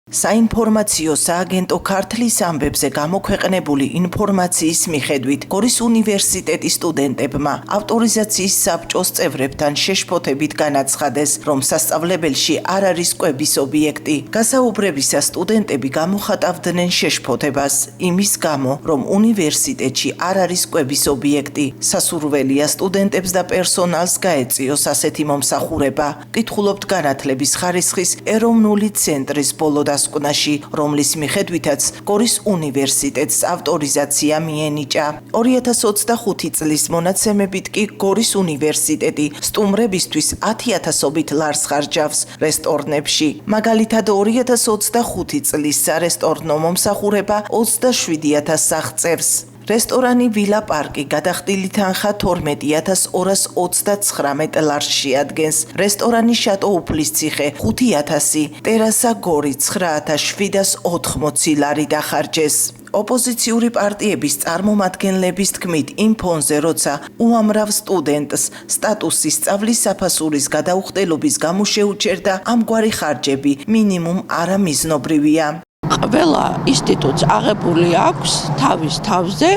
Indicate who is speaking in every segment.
Speaker 1: საინფორმაციო სააგენტო ქართლის ამბებზე გამოქვეყნებული ინფორმაციის მიხედვით გორის უნივერსიტეტის სტუდენტებმა ავტორიზაციის საბჭოს წევრებთან შეშფოთებით განაცხადეს, რომ სასწავლებელში არ არის კვების ობიექტი. გასაუბრებისას სტუდენტები გამოხატავდნენ შეშფოთებას იმის გამო, რომ უნივერსიტეტში არ არის კვების ობიექტი. სასურველია სტუდენტებს და პერსონალს გაეწიოს ასეთი მომსახურება. კითხულობთ განათლების ხარისხის ეროვნული ცენტრის ბოლო დასკვნაში, რომლის მიხედვითაც გორის უნივერსიტეტს ავტორიზაცია მიენიჭა. 2025 წლის მონაცემებით კი გორის უნივერსიტეტი სტუმრებისთვის 10,000-ობით ლარს ხარჯავს რესტორნებში. მაგალითად 2025 წლის სარესტორნო მომსახურება 27,000 სახლ-წევს. რესტორანი ვილა პარკი გადახდილი თანხა 12,229 ლარს შეადგენს. რესტორანი შატო უფლისციხე 5,000, ტერასა გორი 9,780 ლარი დახარჯეს. ოპოზიციური პარტიების წარმომადგენლების თქმით, იმ ფონზე, როცა უამრავ სტუდენტს სტატუსის სწავლის საფასურის გადაუხდელობის გამო შეუჩერდა, ამგვარი ხარჯები მინიმუმ არამიზნობრივია.
Speaker 2: ყველა ინსტიტუტს აღებული აქვს თავის თავზე,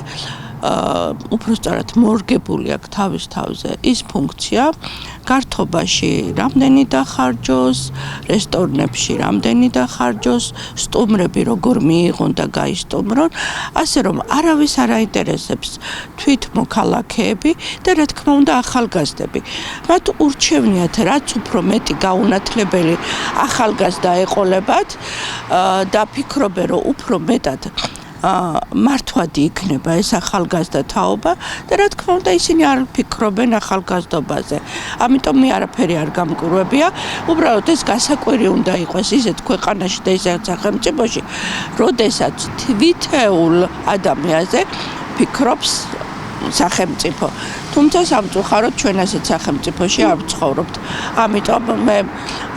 Speaker 2: უпростоრად მორგებული აქვს თავის თავზე ის ფუნქცია, გართობაში რამდენი დახარჯოს, რესტორნებში რამდენი დახარჯოს, სტუმრები როგორ მიიღონ და გაისტუმრონ, ასე რომ არავის არ აინტერესებს თვით მოქალაქეები და რა თქმა უნდა ახალგაზრდები. მათ ურჩევნიათ რაც უფრო მეტი გაუნათლებელი ახალგაზრდა ეყოლებათ და ფიქრობენ რომ უფრო მეტად მართვადი იქნება ეს ახალგაზრდა თაობა და რა თქმა უნდა ისინი არ ფიქრობენ ახალგაზრდობაზე. ამიტომ მე არაფერი არ გამკურვებია. უბრალოდ ეს გასაკვირი უნდა იყოს ისეთ ქვეყანაში და ისეთ სახელმწიფოში, როდესაც თვითეულ ადამიანზე ფიქრობს სახელმწიფო. თუმცა სამწუხაროდ ჩვენ ასეთ სახელმწიფოში არ ვცხოვრობთ. ამიტომ მე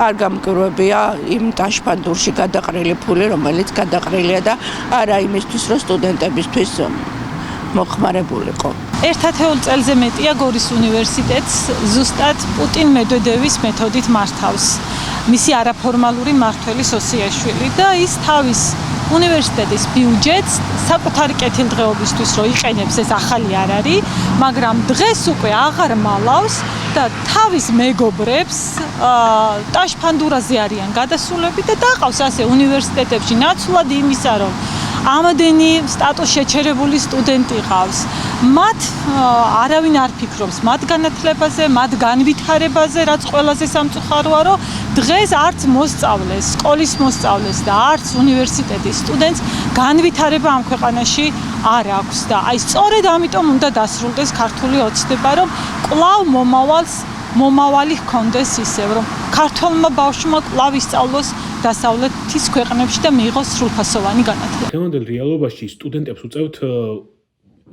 Speaker 2: არ გამკურვებია იმ ტაშფანდურში გადაყრილი ფული, რომელიც გადაყრილია და არა იმისთვის, რომ სტუდენტებისთვის მოხმარებულიყო.
Speaker 3: 1 წელზე მეტია გორის უნივერსიტეტს ზუსტად პუტინ მედვედევის მეთოდით მართავს მისი არაფორმალური მმართველი სოსიაშვილი და ის თავის უნივერსიტეტის ბიუჯეტს საკუთარი კეთილდღეობისთვის რო იყენებს, ეს ახალი არ არის, მაგრამ დღეს უკვე აღარ მალავს და თავის მეგობრებს ტაშფანდურაზე არიან გადასულები და დაყავს ასე უნივერსიტეტებში ნაცვლად იმისა, რომ ამდენი სტატუს შეჩერებული სტუდენტი ყავს. მათ არავინ არ ფიქრობს მათ განათლებაზე, მათ განვითარებაზე, რაც ყველაზე სამწუხაროა, რომ დღეს არც მოსწავლეს, სკოლის მოსწავლეს და არც უნივერსიტეტის სტუდენტს განვითარება ამ ქვეყანაში არ აქვს და აი სწორედ ამიტომ უნდა დასრულდეს ქართული ოცნება, რომ კვლავ მომავალი ჰქონდეს ისევ, რომ ქართველმა ბავშვმა კვლავ ისწავლოს დასავლეთის ქვეყნებში და მიიღოს სრულფასოვანი განათლება.
Speaker 4: დღევანდელ რეალობაში სტუდენტებს უწევთ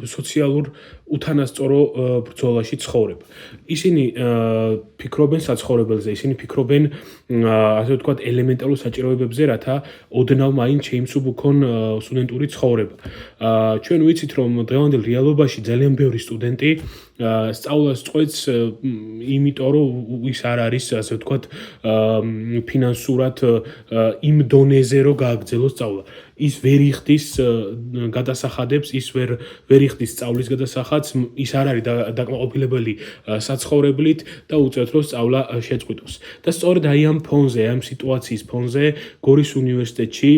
Speaker 4: სოციალურ უთანასწორო ბრძოლაში ცხოვრება. ისინი ფიქრობენ საცხოვრებელზე, ისინი ფიქრობენ ასე ვთქვათ ელემენტარულ საჭიროებებზე, რათა ოდნავ მაინც შეიმსუბუქონ სტუდენტური ცხოვრება. ჩვენ ვიცით, რომ დღევანდელ რეალობაში ძალიან ბევრი სტუდენტი სწავლას წყვეტს იმიტომ, რომ ის არ არის ასე ვთქვათ ფინანსურად იმ დონეზე, რომ გააგრძელოს სწავლა. ის ვერ იხდის გადასახადებს, ის ვერ იხდის სწავლის გადასახადს, ის არ არის დაკმაყოფილებელი საცხოვრებლით და უწევთ, რომ სწავლა შეწყვიტოს. და სწორედ აი ამ ფონზე, ამ სიტუაციის ფონზე გორის უნივერსიტეტში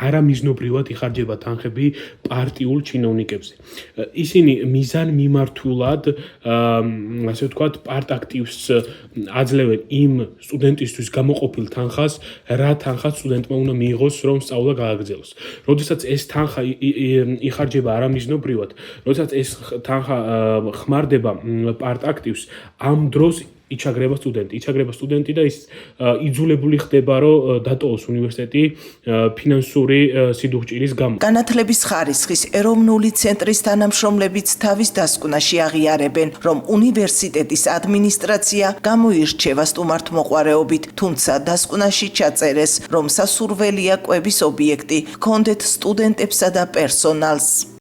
Speaker 4: არამიზნობრივად იხარჯება თანხები პარტიულ ჩინოვნიკებზე. ისინი მიზანმიმართულად, ასე ვთქვათ, პარტაქტივს აძლევენ იმ სტუდენტისთვის გამოყოფილ თანხას, რა თანხა სტუდენტმა უნდა მიიღოს, რომ სწავლა გააგრძელოს. როდესაც ეს თანხა იხარჯება არამიზნობრივად, როდესაც ეს თანხა ხმარდება პარტაქტივს, ამ დროს იჩაგრება სტუდენტი და ის იძულებული ხდება, რომ დატოვოს უნივერსიტეტი ფინანსური სიდუხჭირის გამო.
Speaker 1: განათლების ხარისხის ეროვნული ცენტრის თანამშრომლებიც თავის დასკვნაში აღიარებენ, რომ უნივერსიტეტის ადმინისტრაცია გამოირჩევა სტუმართმოყვარეობით, თუმცა დასკვნაში ჩაწერეს, რომ სასურველია კვების ობიექტი ჰქონდეთ სტუდენტებსა და პერსონალს.